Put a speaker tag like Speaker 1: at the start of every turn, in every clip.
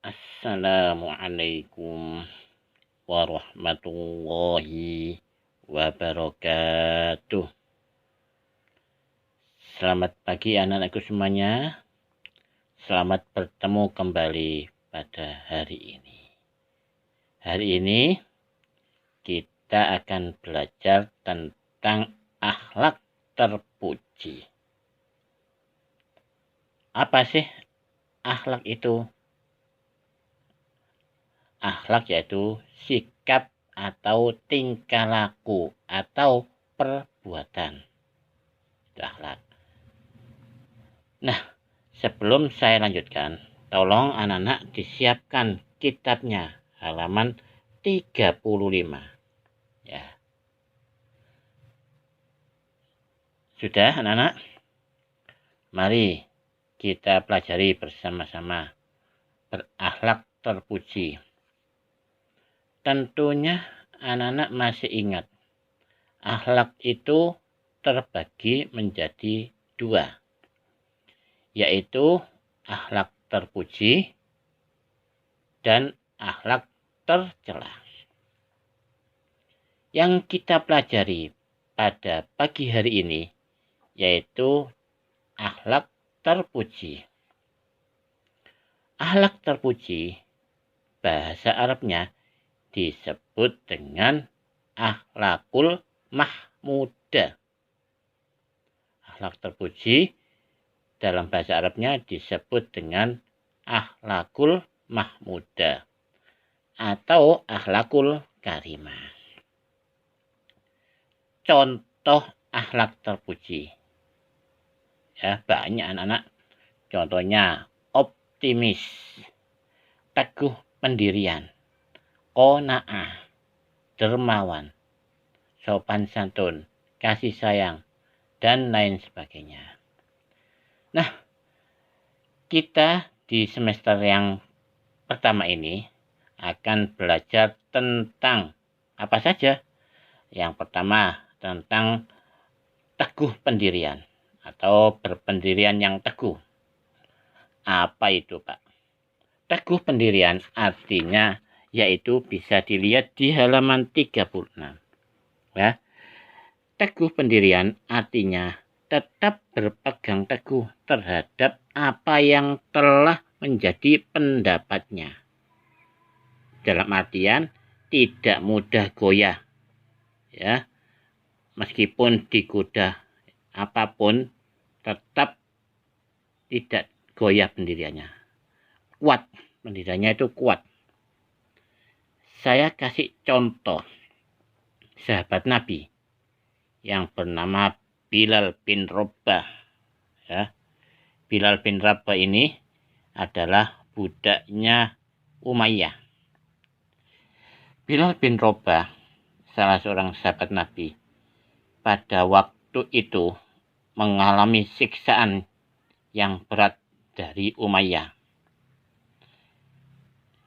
Speaker 1: Assalamualaikum warahmatullahi wabarakatuh. Selamat pagi anak-anakku semuanya. Selamat bertemu kembali pada hari ini. Hari ini kita akan belajar tentang akhlak terpuji. Apa sih akhlak itu? Akhlak yaitu sikap atau tingkah laku atau perbuatan. Itu akhlak. Nah, sebelum saya lanjutkan, tolong anak-anak disiapkan kitabnya halaman 35. Ya. Sudah anak-anak? Mari kita pelajari bersama-sama berakhlak terpuji. Tentunya anak-anak masih ingat, akhlak itu terbagi menjadi dua, yaitu akhlak terpuji dan akhlak tercela. Yang kita pelajari pada pagi hari ini yaitu akhlak terpuji. Akhlak terpuji bahasa Arabnya disebut dengan akhlakul mahmudah. Akhlak terpuji dalam bahasa Arabnya disebut dengan akhlakul mahmudah atau akhlakul karimah. Contoh akhlak terpuji. Ya, banyak anak-anak. Contohnya optimis, teguh pendirian, qanaah, dermawan, sopan santun, kasih sayang, dan lain sebagainya. Nah, kita di semester yang pertama ini akan belajar tentang apa saja. Yang pertama tentang teguh pendirian atau berpendirian yang teguh. Apa itu, Pak? Teguh pendirian artinya yaitu bisa dilihat di halaman 36. Ya. Teguh pendirian artinya tetap berpegang teguh terhadap apa yang telah menjadi pendapatnya. Dalam artian tidak mudah goyah. Ya. Meskipun digoda apapun tetap tidak goyah pendiriannya. Kuat, pendiriannya itu kuat. Saya kasih contoh sahabat Nabi yang bernama Bilal bin Rabah. Ya. Bilal bin Rabah ini adalah budaknya Umayyah. Bilal bin Rabah, salah seorang sahabat Nabi, pada waktu itu mengalami siksaan yang berat dari Umayyah.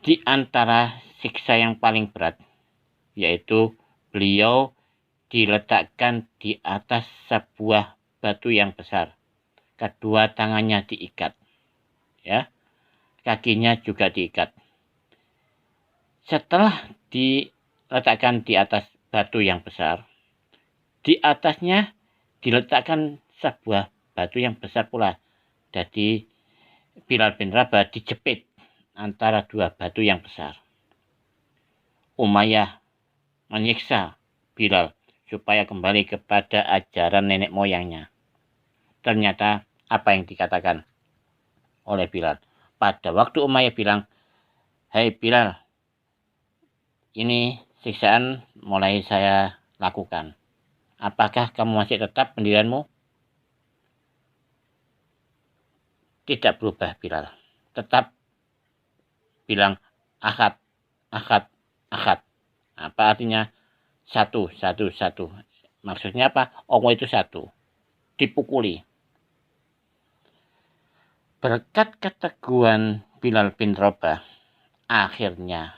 Speaker 1: Di antara siksa yang paling berat yaitu beliau diletakkan di atas sebuah batu yang besar. Kedua tangannya diikat. Ya. Kakinya juga diikat. Setelah diletakkan di atas batu yang besar, di atasnya diletakkan sebuah batu yang besar pula. Jadi Bilal bin Rabah dijepit antara dua batu yang besar. Umayyah menyiksa Bilal supaya kembali kepada ajaran nenek moyangnya. Ternyata apa yang dikatakan oleh Bilal? Pada waktu Umayyah bilang, "Hai Bilal, ini siksaan mulai saya lakukan. Apakah kamu masih tetap pendirianmu?" Tidak berubah Bilal. Tetap bilang ahad, ahad, ahad. Apa artinya? Satu, satu, satu. Maksudnya apa? Allah itu satu. Dipukuli. Berkat keteguhan Bilal bin Rabah, akhirnya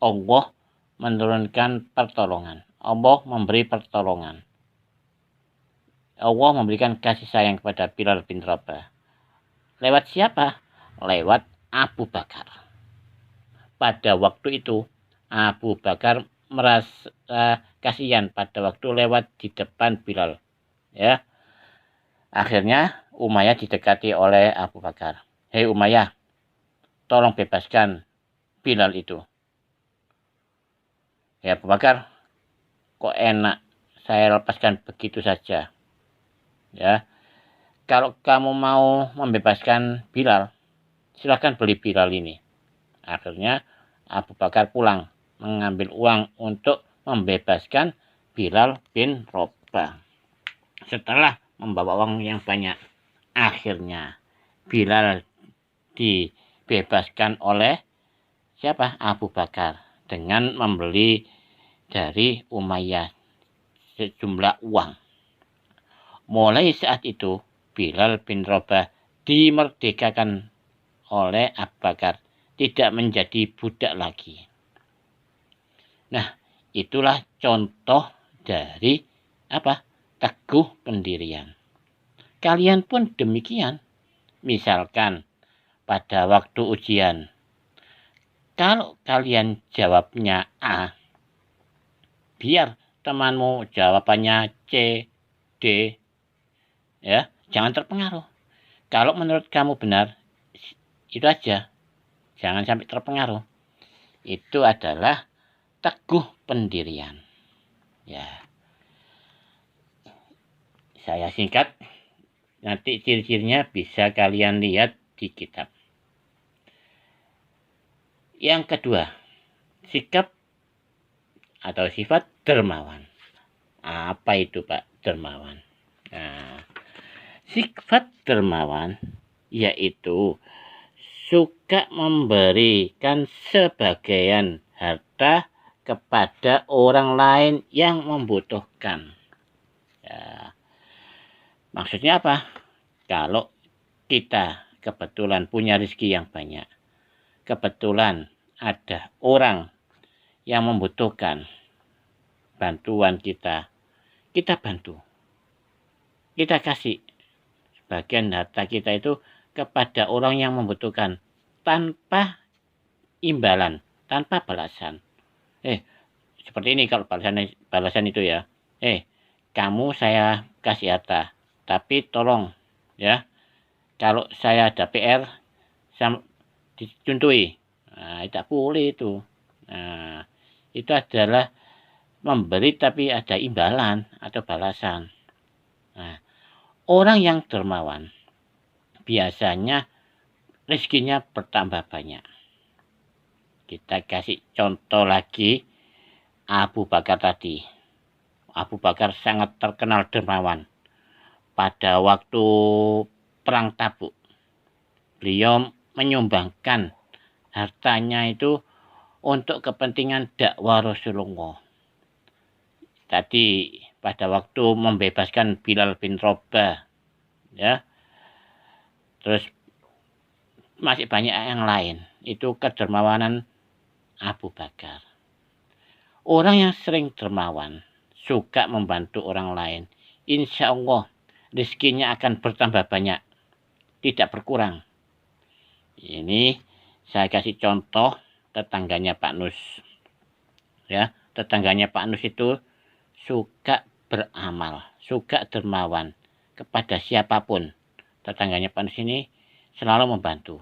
Speaker 1: Allah menurunkan pertolongan. Allah memberi pertolongan. Allah memberikan kasih sayang kepada Bilal bin Rabah. Lewat siapa? Lewat Abu Bakar. pada waktu itu Abu Bakar merasa kasihan pada waktu lewat di depan Bilal. Ya, akhirnya Umayyah didekati oleh Abu Bakar. Hei Umayyah, tolong bebaskan Bilal itu. Ya Abu Bakar, kok enak saya lepaskan begitu saja. Ya, kalau kamu mau membebaskan Bilal, silahkan beli Bilal ini. Akhirnya Abu Bakar pulang mengambil uang untuk membebaskan Bilal bin Rabah. Setelah membawa uang yang banyak, akhirnya Bilal dibebaskan oleh siapa? Abu Bakar dengan membeli dari Umayyah sejumlah uang. Mulai saat itu Bilal bin Rabah dimerdekakan oleh Abu Bakar, tidak menjadi budak lagi. Nah, itulah contoh dari teguh pendirian. Kalian pun demikian. Misalkan pada waktu ujian, kalau kalian jawabnya A, biar temanmu jawabannya C, D, ya, jangan terpengaruh. Kalau menurut kamu benar, itu aja. Jangan sampai terpengaruh. Itu adalah teguh pendirian. Ya. Saya singkat. Nanti ciri-cirinya bisa kalian lihat di kitab. Yang kedua, sikap atau sifat dermawan. Apa itu Pak dermawan? Nah, sifat dermawan yaitu suka memberikan sebagian harta kepada orang lain yang membutuhkan. Ya. Maksudnya apa? Kalau kita kebetulan punya rezeki yang banyak, kebetulan ada orang yang membutuhkan bantuan kita bantu. Kita kasih sebagian harta kita itu kepada orang yang membutuhkan tanpa imbalan, tanpa balasan. Seperti ini kalau balasan itu ya. Kamu saya kasih harta, tapi tolong ya, kalau saya ada PR dicuntui. Nah, tidak boleh itu. Nah, itu adalah memberi tapi ada imbalan atau balasan. Nah, orang yang dermawan biasanya rezekinya bertambah banyak. Kita kasih contoh lagi Abu Bakar tadi. Abu Bakar sangat terkenal dermawan. Pada waktu perang Tabuk, beliau menyumbangkan hartanya itu untuk kepentingan dakwah Rasulullah. Tadi pada waktu membebaskan Bilal bin Rabah, ya. Terus masih banyak yang lain. Itu kedermawanan Abu Bakar. Orang yang sering dermawan, suka membantu orang lain, insya Allah rezekinya akan bertambah banyak, tidak berkurang. Ini saya kasih contoh tetangganya Pak Nus. Ya, tetangganya Pak Nus itu suka beramal, suka dermawan kepada siapapun. Tetangganya Pak Nus ini selalu membantu.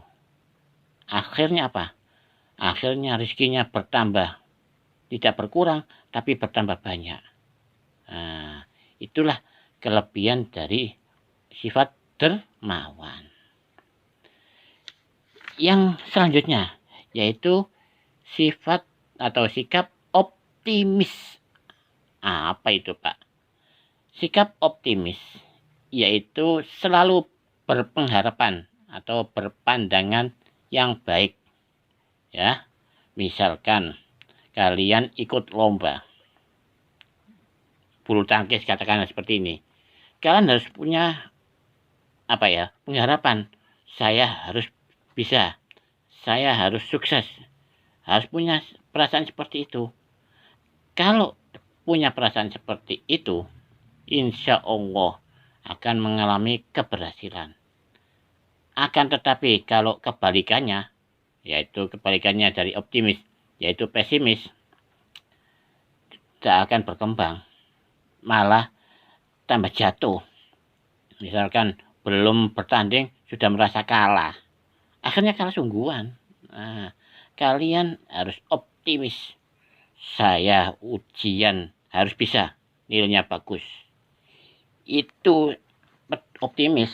Speaker 1: Akhirnya apa? Akhirnya rezekinya bertambah, tidak berkurang, tapi bertambah banyak. Nah, itulah kelebihan dari sifat dermawan. Yang selanjutnya yaitu sifat atau sikap optimis. Apa itu Pak? Sikap optimis yaitu selalu berpengharapan atau berpandangan yang baik. Ya, misalkan kalian ikut lomba bulu tangkis katakanlah seperti ini. Kalian harus punya pengharapan. Saya harus bisa. Saya harus sukses. Harus punya perasaan seperti itu. Kalau punya perasaan seperti itu, insya Allah akan mengalami keberhasilan. Akan tetapi kalau kebalikannya, yaitu kebalikannya dari optimis, yaitu pesimis, tidak akan berkembang, malah tambah jatuh. Misalkan belum bertanding sudah merasa kalah, akhirnya kalah sungguhan. Nah, kalian harus optimis. Saya ujian harus bisa, nilainya bagus. Itu optimis.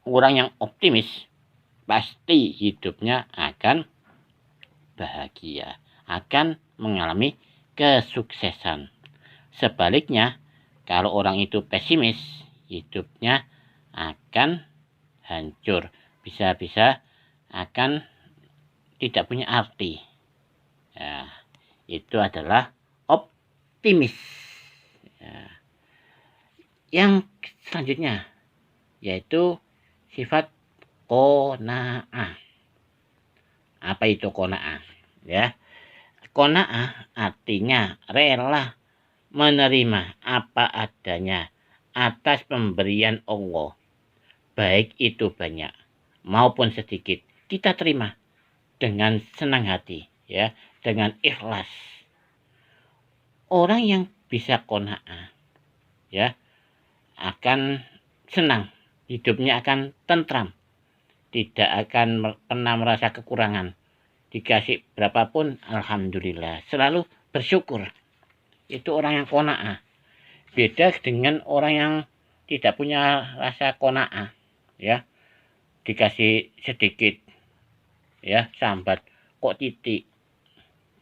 Speaker 1: Orang yang optimis pasti hidupnya akan bahagia, akan mengalami kesuksesan. Sebaliknya, kalau orang itu pesimis, hidupnya akan hancur, bisa-bisa akan tidak punya arti. Ya, itu adalah optimis. Ya. Yang selanjutnya yaitu sifat qanaah. Apa itu qanaah? Ya, qanaah artinya rela menerima apa adanya atas pemberian Allah, baik itu banyak maupun sedikit, kita terima dengan senang hati, ya, dengan ikhlas. Orang yang bisa qanaah, ya, akan senang, hidupnya akan tentram, tidak akan pernah merasa kekurangan. Dikasih berapapun, alhamdulillah, selalu bersyukur. Itu orang yang qanaah. Beda dengan orang yang tidak punya rasa qanaah, ya. Dikasih sedikit, ya, sambat, kok titik.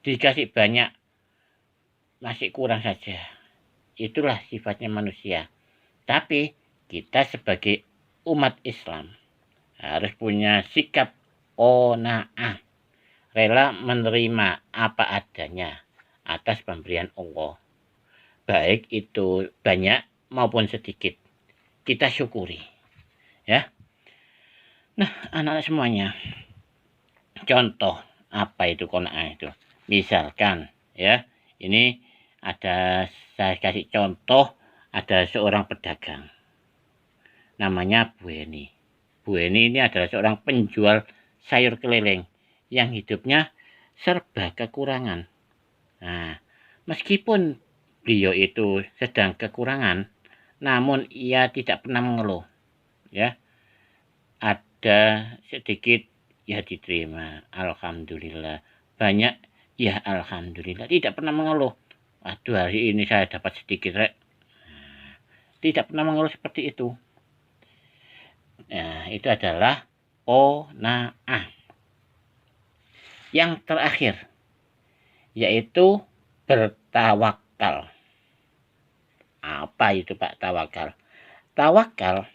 Speaker 1: Dikasih banyak, masih kurang saja. Itulah sifatnya manusia. Tapi kita sebagai umat Islam harus punya sikap qanaah, rela menerima apa adanya atas pemberian Allah, baik itu banyak maupun sedikit, kita syukuri, ya. Nah, anak-anak semuanya, contoh apa itu qanaah itu? Misalkan, ya, ini ada, saya kasih contoh, ada seorang pedagang namanya Bu Eni. Bu Eni ini adalah seorang penjual sayur keliling yang hidupnya serba kekurangan. Nah, meskipun beliau itu sedang kekurangan, namun ia tidak pernah mengeluh, ya. Ada sedikit, ya diterima, alhamdulillah. Banyak, ya alhamdulillah. Tidak pernah mengeluh, aduh hari ini saya dapat sedikit, rek. Nah, tidak pernah mengeluh seperti itu. Nah, itu adalah qanaah. Yang terakhir yaitu bertawakal. Apa itu Pak tawakal? Tawakal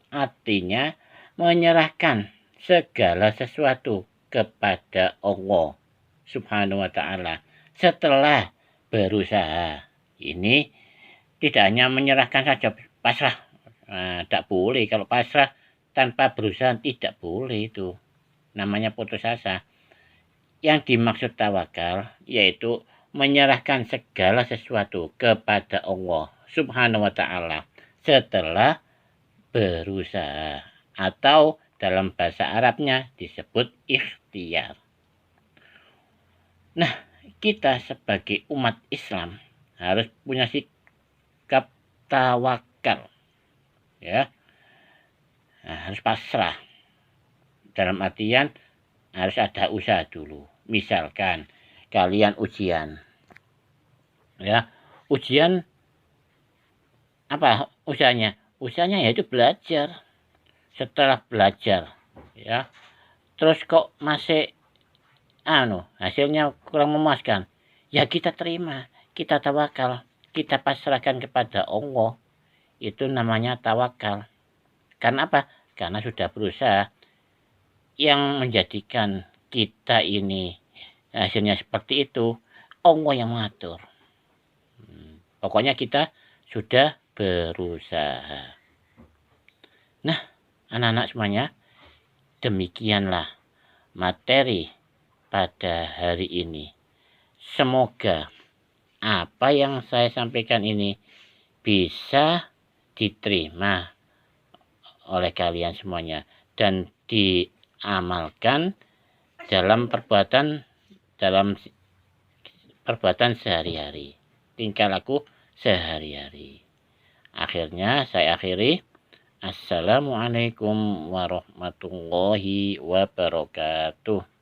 Speaker 1: artinya menyerahkan segala sesuatu kepada Allah Subhanahu wa ta'ala setelah berusaha. Ini tidak hanya menyerahkan saja, pasrah. Nah, tidak boleh. Kalau pasrah tanpa berusaha tidak boleh, itu namanya putus asa. Yang dimaksud tawakal yaitu menyerahkan segala sesuatu kepada Allah Subhanahu wa ta'ala setelah berusaha, atau dalam bahasa Arabnya disebut ikhtiar. Nah, kita sebagai umat Islam harus punya sikap tawakal, ya. Nah, harus pasrah, dalam artian harus ada usaha dulu. Misalkan kalian ujian, ya, ujian apa usahanya? Usahanya yaitu belajar. Setelah belajar, ya, terus kok masih hasilnya kurang memuaskan, ya kita terima, kita tawakal, kita pasrahkan kepada Allah. Itu namanya tawakal. Karena apa? Karena sudah berusaha. Yang menjadikan kita ini hasilnya seperti itu, Allah yang mengatur. Pokoknya kita sudah berusaha. Nah, anak-anak semuanya, demikianlah materi pada hari ini. Semoga apa yang saya sampaikan ini bisa diterima oleh kalian semuanya dan diamalkan dalam perbuatan sehari-hari, tingkah laku sehari-hari. Akhirnya saya akhiri. Assalamualaikum warahmatullahi wabarakatuh.